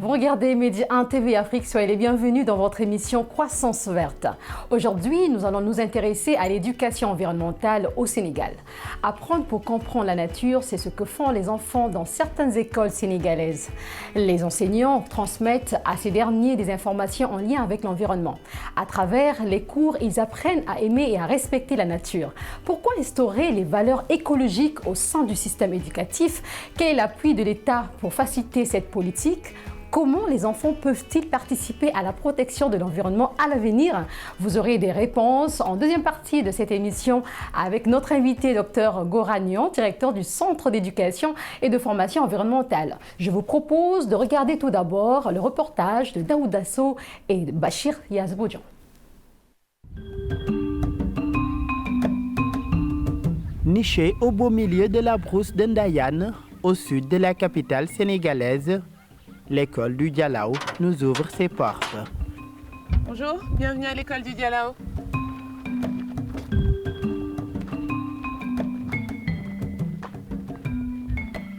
Vous regardez Média 1 TV Afrique, soyez les bienvenus dans votre émission Croissance verte. Aujourd'hui, nous allons nous intéresser à l'éducation environnementale au Sénégal. Apprendre pour comprendre la nature, c'est ce que font les enfants dans certaines écoles sénégalaises. Les enseignants transmettent à ces derniers des informations en lien avec l'environnement. À travers les cours, ils apprennent à aimer et à respecter la nature. Pourquoi instaurer les valeurs écologiques au sein du système éducatif? Quel est l'appui de l'État pour faciliter cette politique? Comment les enfants peuvent-ils participer à la protection de l'environnement à l'avenir? Vous aurez des réponses en deuxième partie de cette émission avec notre invité Dr Goragnan, directeur du Centre d'éducation et de formation environnementale. Je vous propose de regarder tout d'abord le reportage de Daouda Sow et de Bachir Yazboudjan. Niché au beau milieu de la brousse de Ndayane, au sud de la capitale sénégalaise, l'école du Dialaw nous ouvre ses portes. Bonjour, bienvenue à l'école du Dialaw.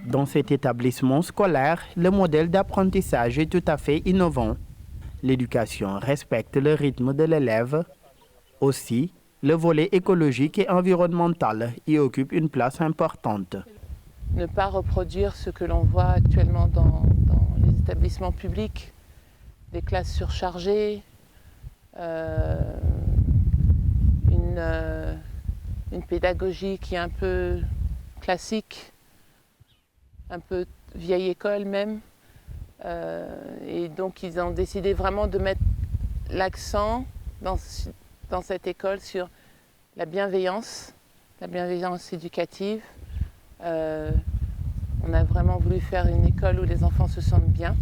Dans cet établissement scolaire, le modèle d'apprentissage est tout à fait innovant. L'éducation respecte le rythme de l'élève. Aussi, le volet écologique et environnemental y occupe une place importante. Ne pas reproduire ce que l'on voit actuellement dans les établissements publics, des classes surchargées, une pédagogie qui est un peu classique, un peu vieille école même. Et donc ils ont décidé vraiment de mettre l'accent dans cette école sur la bienveillance éducative. On a vraiment voulu faire une école où les enfants se sentent bien,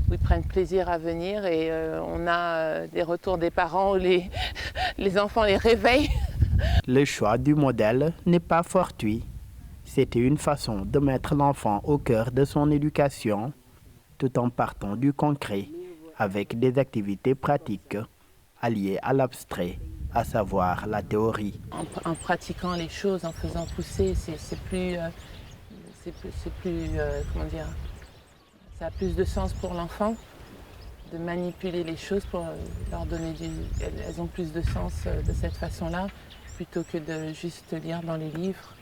où ils prennent plaisir à venir et on a des retours des parents où les enfants les réveillent. Le choix du modèle n'est pas fortuit. C'était une façon de mettre l'enfant au cœur de son éducation, tout en partant du concret, avec des activités pratiques, alliées à l'abstrait, à savoir la théorie. En pratiquant les choses, en faisant pousser, c'est plus comment dire, ça a plus de sens pour l'enfant de manipuler les choses pour leur donner elles ont plus de sens de cette façon-là, plutôt que de juste lire dans les livres.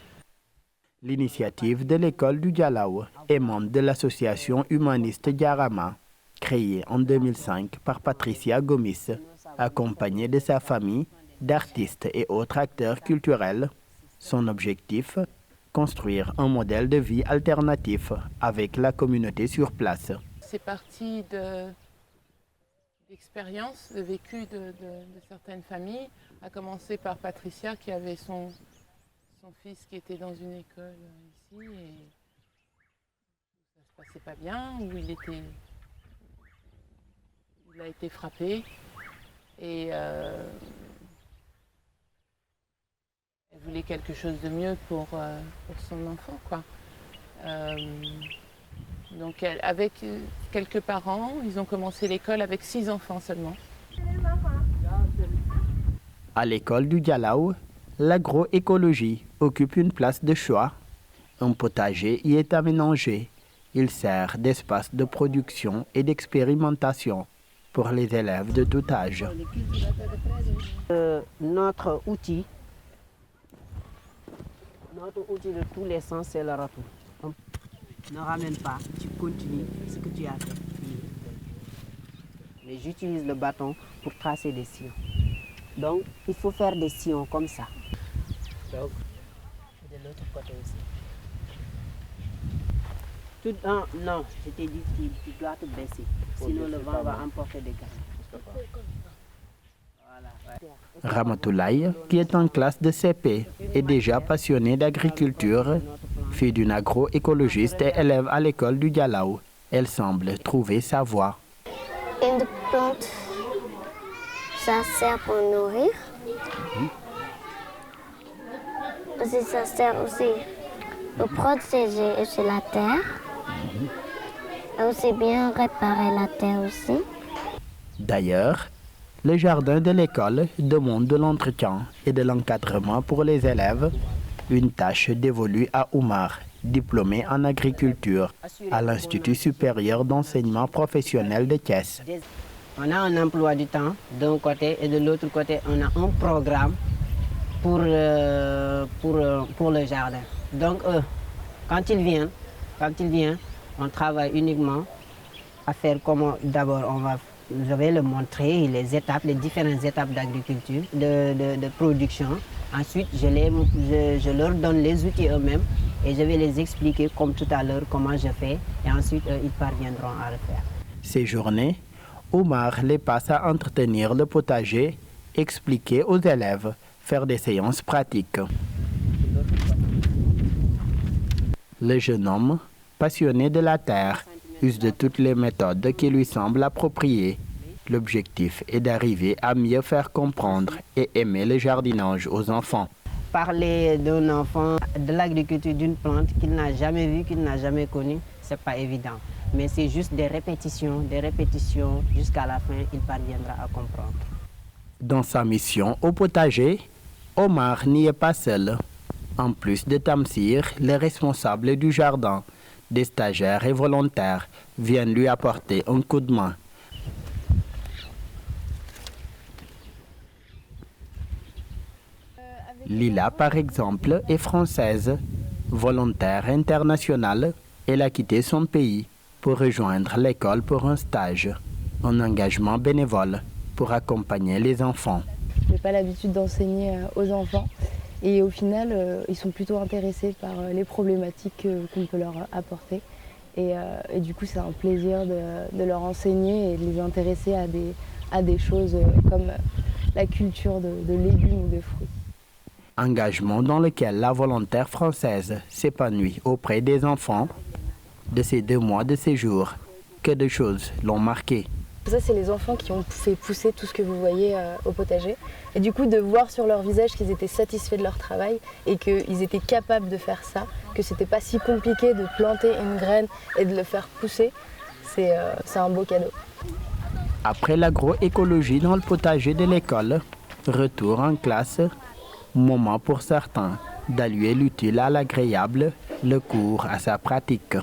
L'initiative de l'école du Dialaw émane de l'association humaniste Diarama, créée en 2005 par Patricia Gomis, accompagnée de sa famille, d'artistes et autres acteurs culturels. Son objectif, construire un modèle de vie alternatif avec la communauté sur place. C'est parti d'expériences, de vécu de certaines familles, à commencer par Patricia qui avait son fils qui était dans une école ici et ça se passait pas bien, où il a été frappé et elle voulait quelque chose de mieux pour son enfant, quoi. Donc avec quelques parents, ils ont commencé l'école avec 6 enfants seulement. À l'école du Dialaw, l'agroécologie occupe une place de choix. Un potager y est aménagé. Il sert d'espace de production et d'expérimentation pour les élèves de tout âge. Notre outil de tous les sens, c'est le râteau. Ne ramène pas, tu continues ce que tu as fait. Mais j'utilise le bâton pour tracer des sillons. Donc, il faut faire des sillons comme ça. Donc, de l'autre côté aussi. Non, je t'ai dit que tu dois te baisser. Sinon, le vent va emporter des graines. Ramatoulaye, qui est en classe de CP, est déjà passionnée d'agriculture. Fille d'une agroécologiste et élève à l'école du Dialaw, elle semble trouver sa voie. Une plante, ça sert pour nourrir. Aussi, ça sert aussi pour protéger aussi la terre. Et aussi bien réparer la terre aussi. D'ailleurs, le jardin de l'école demande de l'entretien et de l'encadrement pour les élèves, une tâche dévolue à Oumar diplômé en agriculture à l'Institut supérieur d'enseignement professionnel de Thiès. On a un emploi du temps d'un côté et de l'autre côté, on a un programme pour le jardin. Donc, quand ils viennent, on travaille uniquement à faire comment. D'abord, je vais leur montrer les différentes étapes d'agriculture, de production. Ensuite, je leur donne les outils eux-mêmes et je vais les expliquer comme tout à l'heure comment je fais. Et ensuite, ils parviendront à le faire. Ces journées, Omar les passe à entretenir le potager, expliquer aux élèves, faire des séances pratiques. Le jeune homme, passionné de la terre, use de toutes les méthodes qui lui semblent appropriées. L'objectif est d'arriver à mieux faire comprendre et aimer le jardinage aux enfants. Parler d'un enfant, de l'agriculture d'une plante qu'il n'a jamais vue, qu'il n'a jamais connue, ce n'est pas évident. Mais c'est juste des répétitions, jusqu'à la fin, il parviendra à comprendre. Dans sa mission au potager, Omar n'y est pas seul. En plus de Tamsir, les responsables du jardin, des stagiaires et volontaires viennent lui apporter un coup de main. Lila, par exemple, est française, volontaire internationale. Elle a quitté son pays pour rejoindre l'école pour un stage, un engagement bénévole pour accompagner les enfants. Je n'ai pas l'habitude d'enseigner aux enfants et au final, ils sont plutôt intéressés par les problématiques qu'on peut leur apporter. Et du coup, c'est un plaisir de leur enseigner et de les intéresser à des choses comme la culture de légumes ou de fruits. Engagement dans lequel la volontaire française s'épanouit auprès des enfants. De ces 2 mois de séjour, que de choses l'ont marqué. Ça, c'est les enfants qui ont fait pousser tout ce que vous voyez au potager. Et du coup, de voir sur leur visage qu'ils étaient satisfaits de leur travail et qu'ils étaient capables de faire ça, que c'était pas si compliqué de planter une graine et de le faire pousser, c'est un beau cadeau. Après l'agroécologie dans le potager de l'école, retour en classe, moment pour certains d'allier l'utile à l'agréable, le cours à sa pratique.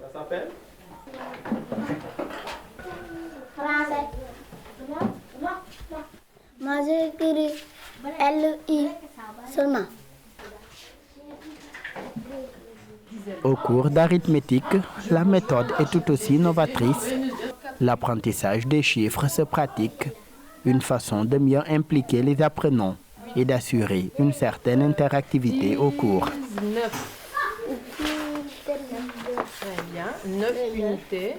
Ça s'appelle Moi, j'ai écrit L-I seulement. Au cours d'arithmétique, la méthode est tout aussi novatrice. L'apprentissage des chiffres se pratique, une façon de mieux impliquer les apprenants et d'assurer une certaine interactivité au cours. 9. Très bien. 9 unités.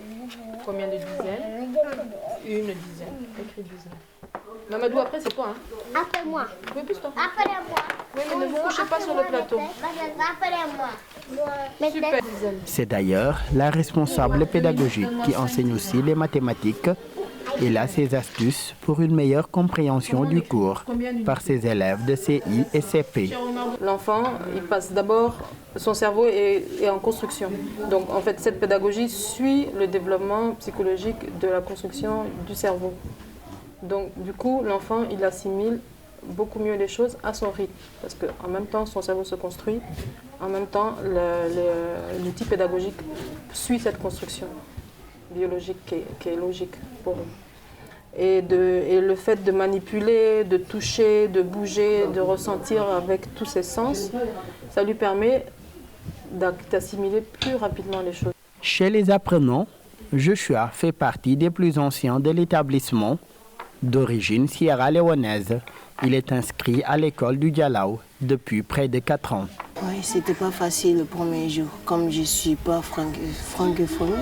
Combien de dizaines? Une dizaine. Écris dizaine. Mamadou, après, c'est toi, hein? Après moi. Oui, plus toi. Après moi. Oui, mais ne vous couchez pas sur le plateau. Après moi. Super. C'est d'ailleurs la responsable pédagogique qui enseigne aussi les mathématiques. Elle a ses astuces pour une meilleure compréhension du cours par ses élèves de CI et CP. L'enfant, il passe d'abord, son cerveau est en construction. Donc en fait, cette pédagogie suit le développement psychologique de la construction du cerveau. Donc du coup, l'enfant, il assimile beaucoup mieux les choses à son rythme. Parce qu'en même temps, son cerveau se construit, en même temps, l'outil pédagogique suit cette construction biologique qui est logique pour eux. Et le fait de manipuler, de toucher, de bouger, de ressentir avec tous ses sens, ça lui permet d'assimiler plus rapidement les choses. Chez les apprenants, Joshua fait partie des plus anciens de l'établissement. D'origine sierra-léonaise, il est inscrit à l'école du Dialaw depuis près de 4 ans. Oui, c'était pas facile le premier jour. Comme je suis pas francophone,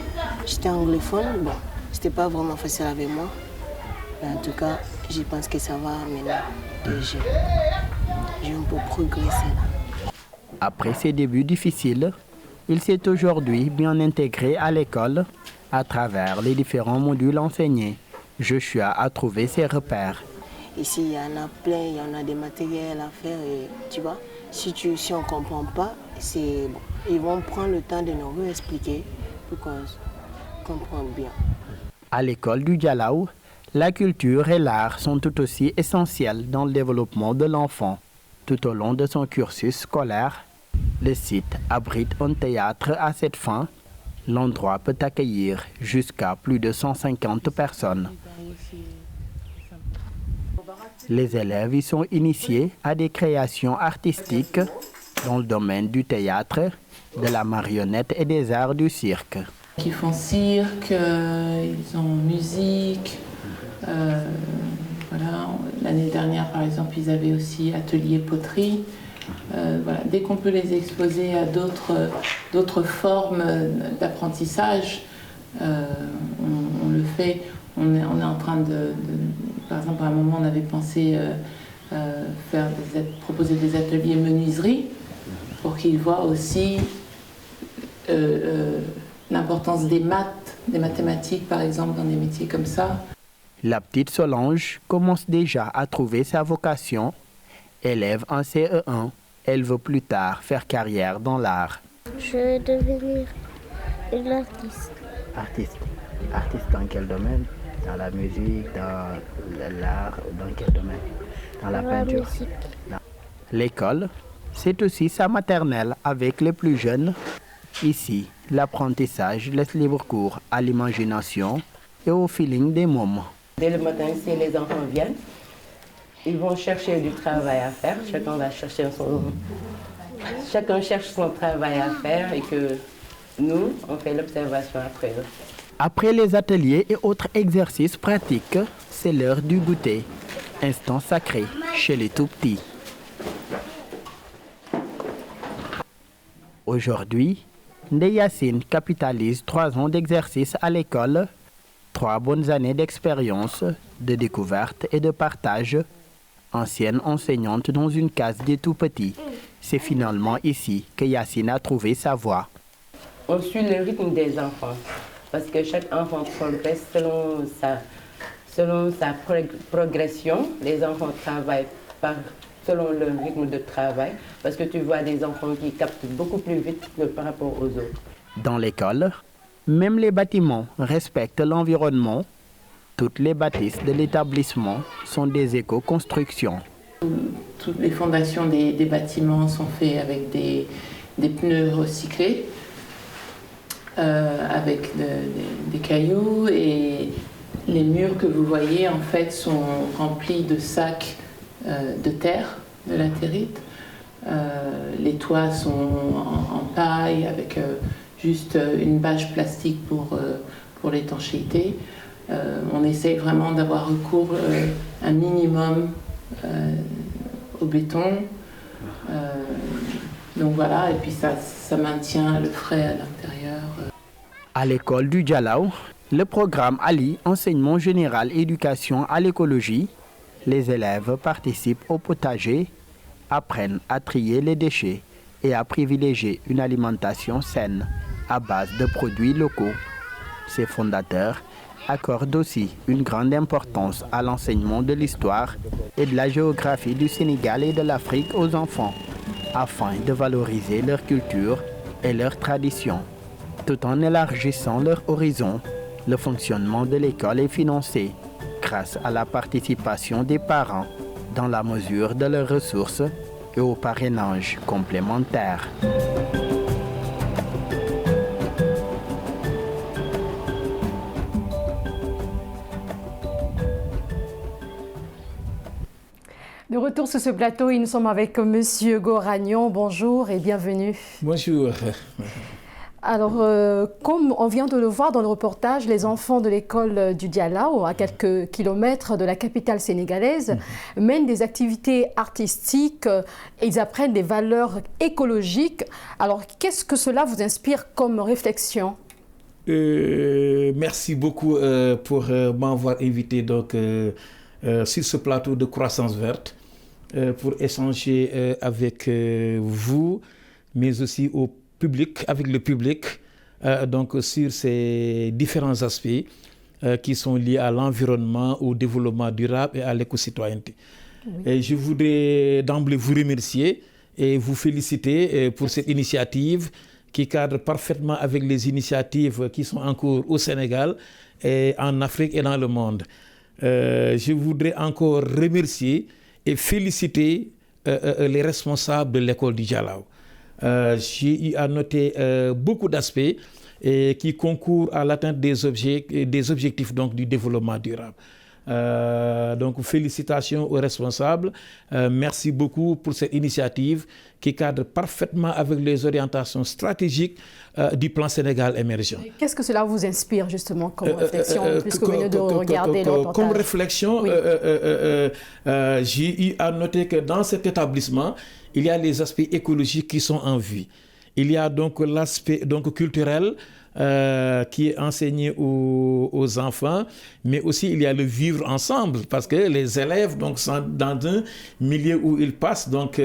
j'étais anglophone, bon, c'était pas vraiment facile avec moi. Mais en tout cas, je pense que ça va maintenant. J'ai un peu progressé là. Après ses débuts difficiles, il s'est aujourd'hui bien intégré à l'école à travers les différents modules enseignés. Joshua a trouvé ses repères. Ici, il y en a plein, il y en a des matériels à faire. Et, tu vois, si on ne comprend pas, bon, ils vont prendre le temps de nous réexpliquer pour qu'on comprenne bien. À l'école du Dialaw, la culture et l'art sont tout aussi essentiels dans le développement de l'enfant. Tout au long de son cursus scolaire, Le site abrite un théâtre à cette fin. L'endroit peut accueillir jusqu'à plus de 150 personnes. Les élèves y sont initiés à des créations artistiques dans le domaine du théâtre, de la marionnette et des arts du cirque. Ils font cirque, ils ont musique. Voilà. L'année dernière, par exemple, ils avaient aussi atelier poterie. Voilà. Dès qu'on peut les exposer à d'autres formes d'apprentissage, on le fait. On est en train par exemple, à un moment, on avait pensé proposer des ateliers menuiserie pour qu'ils voient aussi l'importance des maths, des mathématiques, par exemple, dans des métiers comme ça. La petite Solange commence déjà à trouver sa vocation. Élève en CE1, elle veut plus tard faire carrière dans l'art. Je veux devenir une artiste. Artiste. Artiste dans quel domaine? Dans la musique, dans l'art, dans quel domaine? Dans la peinture. Musique. L'école, c'est aussi sa maternelle avec les plus jeunes. Ici, l'apprentissage laisse libre cours à l'imagination et au feeling des mômes. Dès le matin, si les enfants viennent, ils vont chercher du travail à faire. Chacun cherche son travail à faire et que nous, on fait l'observation après eux. Après les ateliers et autres exercices pratiques, c'est l'heure du goûter. Instant sacré chez les tout-petits. Aujourd'hui, Ndeyacine capitalise 3 ans d'exercice à l'école, 3 bonnes années d'expérience, de découverte et de partage. Ancienne enseignante dans une case des tout-petits, c'est finalement ici que Yacine a trouvé sa voie. On suit le rythme des enfants. Parce que chaque enfant progresse selon sa progression. Les enfants travaillent selon leur rythme de travail. Parce que tu vois des enfants qui captent beaucoup plus vite que par rapport aux autres. Dans l'école, même les bâtiments respectent l'environnement. Toutes les bâtisses de l'établissement sont des éco-constructions. Toutes les fondations des bâtiments sont faites avec des pneus recyclés. Avec des cailloux, et les murs que vous voyez en fait sont remplis de sacs de terre, de latérite. Les toits sont en paille avec juste une bâche plastique pour l'étanchéité. On essaye vraiment d'avoir recours un minimum au béton. Donc voilà, et puis ça maintient le frais à l'intérieur. À l'école du Dialaw, le programme allie enseignement général et éducation à l'écologie. Les élèves participent au potager, apprennent à trier les déchets et à privilégier une alimentation saine à base de produits locaux. Ses fondateurs accordent aussi une grande importance à l'enseignement de l'histoire et de la géographie du Sénégal et de l'Afrique aux enfants, afin de valoriser leur culture et leurs traditions. Tout en élargissant leur horizon, le fonctionnement de l'école est financé grâce à la participation des parents dans la mesure de leurs ressources et au parrainage complémentaire. De retour sur ce plateau, nous sommes avec Monsieur Goragnon. Bonjour et bienvenue. Bonjour. Alors, comme on vient de le voir dans le reportage, les enfants de l'école du Dialaw, à quelques kilomètres de la capitale sénégalaise, mènent des activités artistiques et ils apprennent des valeurs écologiques. Alors, qu'est-ce que cela vous inspire comme réflexion? Merci beaucoup pour m'avoir invité donc, sur ce plateau de Croissance Verte pour échanger avec vous, mais aussi au public, avec le public, donc sur ces différents aspects qui sont liés à l'environnement, au développement durable et à l'éco-citoyenneté. Oui. Et je voudrais d'emblée vous remercier et vous féliciter pour cette initiative qui cadre parfaitement avec les initiatives qui sont en cours au Sénégal et en Afrique et dans le monde. Je voudrais encore remercier et féliciter les responsables de l'école du Dialaw. j'ai eu à noter beaucoup d'aspects qui concourent à l'atteinte des objectifs donc, du développement durable. Donc félicitations aux responsables. Merci beaucoup pour cette initiative qui cadre parfaitement avec les orientations stratégiques du plan Sénégal émergent. Qu'est-ce que cela vous inspire justement comme réflexion, puisque vous venez de regarder le reportage? Comme réflexion, oui. J'ai eu à noter que dans cet établissement, il y a les aspects écologiques qui sont en vue. Il y a donc l'aspect culturel qui est enseigné aux enfants, mais aussi il y a le vivre ensemble, parce que les élèves donc, sont dans un milieu où ils passent donc,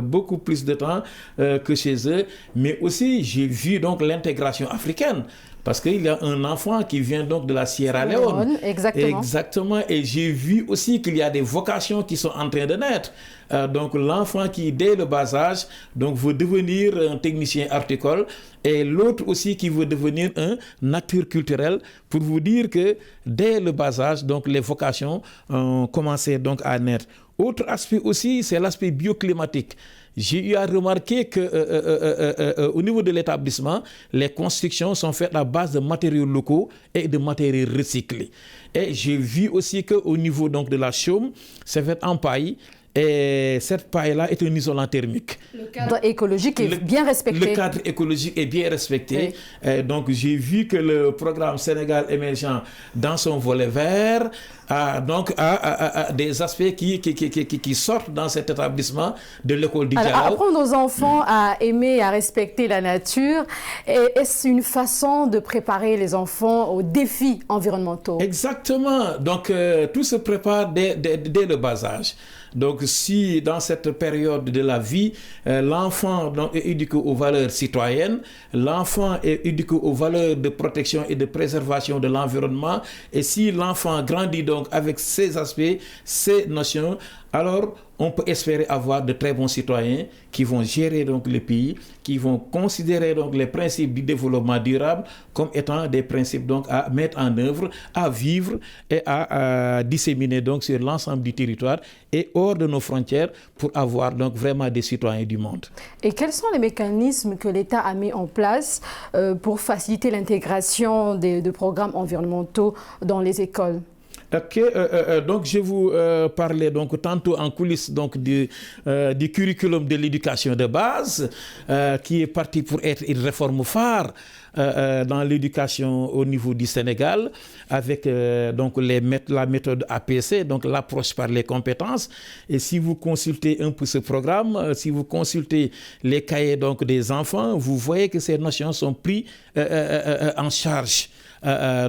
beaucoup plus de temps que chez eux, mais aussi j'ai vu donc l'intégration africaine. Parce qu'il y a un enfant qui vient donc de la Sierra Leone. Exactement. Exactement. Et j'ai vu aussi qu'il y a des vocations qui sont en train de naître. Donc l'enfant qui, dès le bas âge, donc, veut devenir un technicien horticole, et l'autre aussi qui veut devenir un acteur culturel, pour vous dire que dès le bas âge, donc, les vocations ont commencé donc, à naître. Autre aspect aussi, c'est l'aspect bioclimatique. J'ai eu à remarquer qu'au niveau de l'établissement, les constructions sont faites à base de matériaux locaux et de matériaux recyclés. Et j'ai vu aussi qu'au niveau donc, de la chaume, c'est fait en paille. Et cette paille-là est un isolant thermique. Le cadre écologique est bien respecté. Le cadre écologique est bien respecté. Oui. Donc, j'ai vu que le programme Sénégal émergent, dans son volet vert, a des aspects qui sortent dans cet établissement de l'école du Dialaw. Apprendre aux enfants à aimer et à respecter la nature, est-ce une façon de préparer les enfants aux défis environnementaux? Exactement. Donc, tout se prépare dès le bas âge. Donc, si dans cette période de la vie, l'enfant est éduqué aux valeurs citoyennes, l'enfant est éduqué aux valeurs de protection et de préservation de l'environnement, et si l'enfant grandit donc avec ces aspects, ces notions, alors on peut espérer avoir de très bons citoyens qui vont gérer donc le pays, qui vont considérer donc les principes du développement durable comme étant des principes donc à mettre en œuvre, à vivre et à disséminer donc sur l'ensemble du territoire et hors de nos frontières pour avoir donc vraiment des citoyens du monde. Et quels sont les mécanismes que l'État a mis en place pour faciliter l'intégration de programmes environnementaux dans les écoles? Donc je vous parlais donc tantôt en coulisses donc du curriculum de l'éducation de base qui est parti pour être une réforme phare dans l'éducation au niveau du Sénégal avec donc la méthode APC, donc l'approche par les compétences. Et si vous consultez un peu ce programme, si vous consultez les cahiers donc des enfants, vous voyez que ces notions sont prises en charge.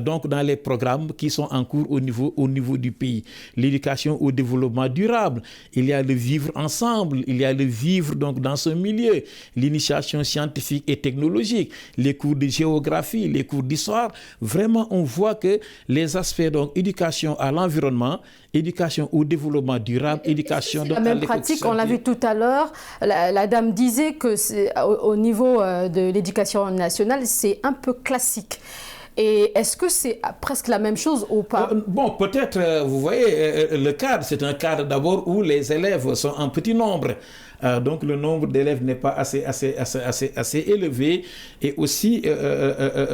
Donc dans les programmes qui sont en cours au niveau du pays. L'éducation au développement durable, il y a le vivre ensemble, il y a le vivre donc dans ce milieu, l'initiation scientifique et technologique, les cours de géographie, les cours d'histoire. Vraiment, on voit que les aspects donc éducation à l'environnement, éducation au développement durable, éducation donc à la même pratique, on l'a vu tout à l'heure, la dame disait que au niveau de l'éducation nationale, c'est un peu classique. Et est-ce que c'est presque la même chose ou pas? Bon, peut-être, vous voyez, le cadre, c'est un cadre d'abord où les élèves sont en petit nombre. Donc le nombre d'élèves n'est pas assez élevé. Et aussi,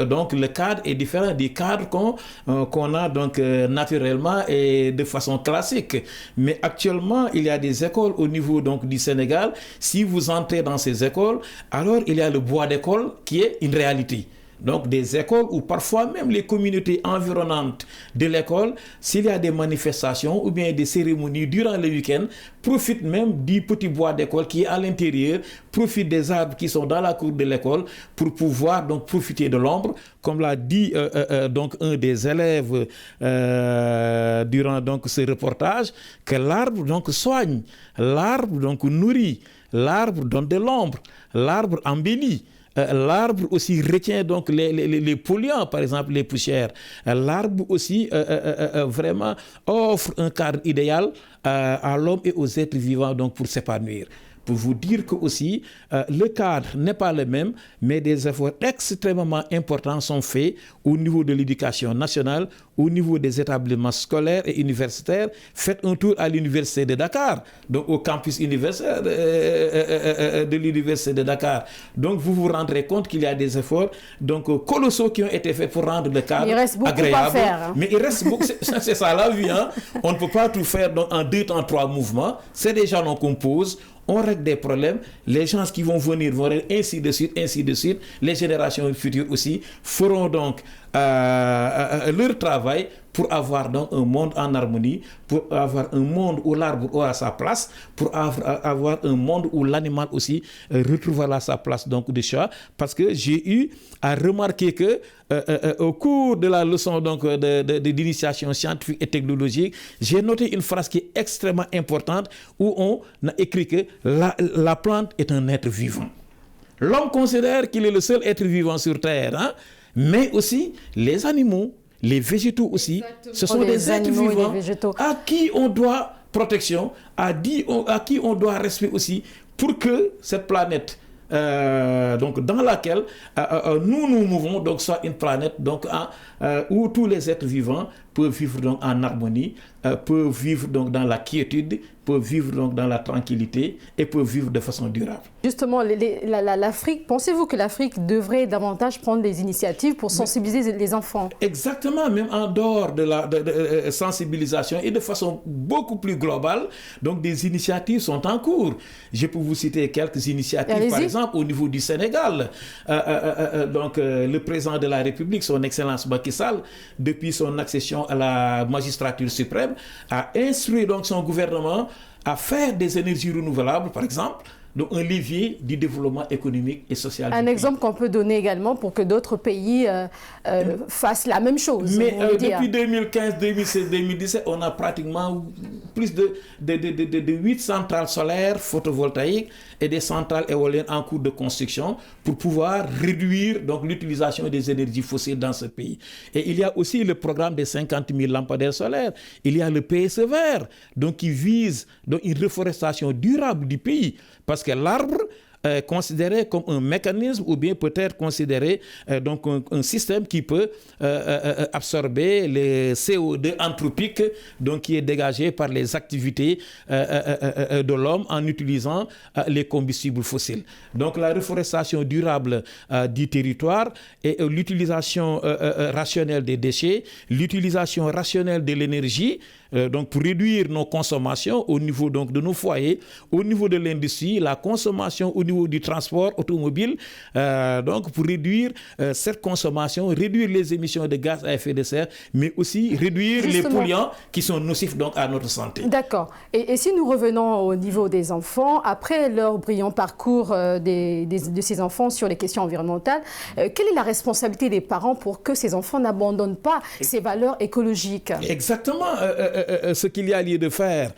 donc le cadre est différent du cadre qu'on a donc naturellement et de façon classique. Mais actuellement, il y a des écoles au niveau donc, du Sénégal. Si vous entrez dans ces écoles, alors il y a le bois d'école qui est une réalité. Donc des écoles où parfois même les communautés environnantes de l'école, s'il y a des manifestations ou bien des cérémonies durant le week-end, profitent même du petit bois d'école qui est à l'intérieur, profitent des arbres qui sont dans la cour de l'école pour pouvoir donc profiter de l'ombre. Comme l'a dit donc un des élèves durant donc ce reportage, que l'arbre donc soigne, l'arbre donc nourrit, l'arbre donne de l'ombre, l'arbre embellit. L'arbre aussi retient donc les polluants, par exemple les poussières. L'arbre aussi vraiment offre un cadre idéal à l'homme et aux êtres vivants donc pour s'épanouir. pour vous dire que aussi le cadre n'est pas le même, mais des efforts extrêmement importants sont faits au niveau de l'éducation nationale, au niveau des établissements scolaires et universitaires. Faites un tour à l'université de Dakar, donc au campus universitaire de l'université de Dakar. Donc vous vous rendrez compte qu'il y a des efforts donc colossaux qui ont été faits pour rendre le cadre agréable. À faire, hein. Mais il reste beaucoup, c'est ça la vie, hein. On ne peut pas tout faire donc, en 2 temps, 3 mouvements. C'est déjà qu'on compose. On règle des problèmes, les gens qui vont venir vont ainsi de suite, les générations futures aussi feront donc leur travail pour avoir donc un monde en harmonie, pour avoir un monde où l'arbre aura sa place, pour avoir un monde où l'animal aussi retrouvera sa place donc de choix. Parce que j'ai eu à remarquer que au cours de la leçon donc d'initiation scientifique et technologique, j'ai noté une phrase qui est extrêmement importante où on a écrit que la plante est un être vivant. L'homme considère qu'il est le seul être vivant sur Terre, hein, mais aussi les animaux, les végétaux aussi. Exactement. Ce sont des êtres vivants à qui on doit protection, à qui on doit respect aussi, pour que cette planète donc dans laquelle nous mouvons donc soit une planète donc où tous les êtres vivants peuvent vivre donc en harmonie, peuvent vivre donc dans la quiétude, peuvent vivre donc dans la tranquillité et peuvent vivre de façon durable. Justement, l'Afrique, pensez-vous que l'Afrique devrait davantage prendre des initiatives pour sensibiliser les enfants? Exactement, même en dehors de la sensibilisation et de façon beaucoup plus globale, donc des initiatives sont en cours. Je peux vous citer quelques initiatives, par exemple au niveau du Sénégal. Donc le président de la République, son Excellence Macky Sall, depuis son accession à la magistrature suprême, a instruit donc son gouvernement à faire des énergies renouvelables, par exemple, donc un levier du développement économique et social. Un exemple qu'on peut donner également pour que d'autres pays fassent la même chose. Mais depuis 2015, 2016, 2017, on a pratiquement plus de 8 centrales solaires photovoltaïques et des centrales éoliennes en cours de construction pour pouvoir réduire donc l'utilisation des énergies fossiles dans ce pays. Et il y a aussi le programme des 50 000 lampadaires solaires. Il y a le PSE vert, donc qui vise donc une reforestation durable du pays. Parce que l'arbre est considéré comme un mécanisme ou bien peut-être considéré donc un système qui peut absorber les CO2 anthropiques donc qui est dégagé par les activités de l'homme en utilisant les combustibles fossiles. Donc la reforestation durable du territoire et l'utilisation rationnelle des déchets, l'utilisation rationnelle de l'énergie, donc pour réduire nos consommations au niveau donc de nos foyers, au niveau de l'industrie, la consommation au niveau du transport automobile, donc pour réduire cette consommation, réduire les émissions de gaz à effet de serre, mais aussi réduire les polluants qui sont nocifs donc à notre santé. D'accord. Et si nous revenons au niveau des enfants, après leur brillant parcours de ces enfants sur les questions environnementales, quelle est la responsabilité des parents pour que ces enfants n'abandonnent pas ces valeurs écologiques? Exactement. Ce qu'il y a lieu de faire,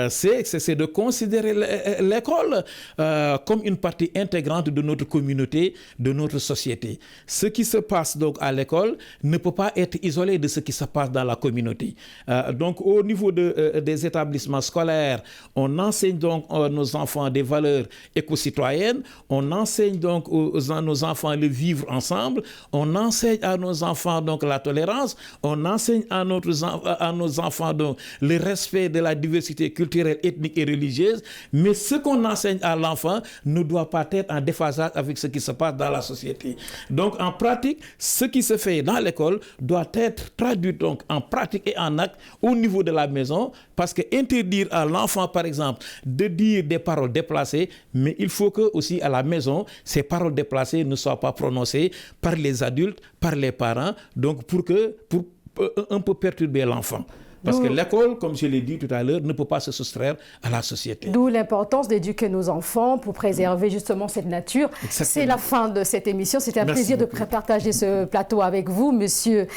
c'est de considérer l'école comme une partie intégrante de notre communauté, de notre société. Ce qui se passe donc à l'école ne peut pas être isolé de ce qui se passe dans la communauté. Donc au niveau des établissements scolaires, on enseigne donc à nos enfants des valeurs éco-citoyennes, on enseigne donc à nos enfants le vivre ensemble, on enseigne à nos enfants donc la tolérance, on enseigne à nos enfants donc le respect de la diversité culturelle, ethnique et religieuse, mais ce qu'on enseigne à l'enfant ne doit pas être en déphasage avec ce qui se passe dans la société. Donc en pratique, ce qui se fait dans l'école doit être traduit donc en pratique et en acte au niveau de la maison, parce que interdire à l'enfant par exemple de dire des paroles déplacées, mais il faut que aussi à la maison ces paroles déplacées ne soient pas prononcées par les adultes, par les parents, donc pour un peu perturber l'enfant. Parce que l'école, comme je l'ai dit tout à l'heure, ne peut pas se soustraire à la société. D'où l'importance d'éduquer nos enfants pour préserver justement cette nature. C'est la fin de cette émission. C'était un plaisir de partager ce plateau avec vous, Monsieur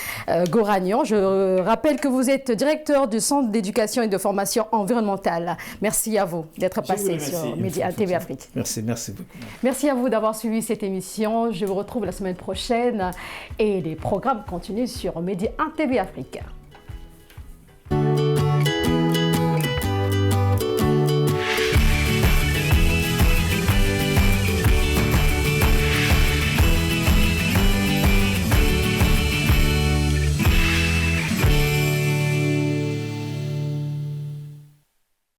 Goragnan. Je rappelle que vous êtes directeur du Centre d'éducation et de formation environnementale. Merci à vous d'être passé sur Média TV Afrique. Merci beaucoup. Merci à vous d'avoir suivi cette émission. Je vous retrouve la semaine prochaine et les programmes continuent sur Média TV Afrique.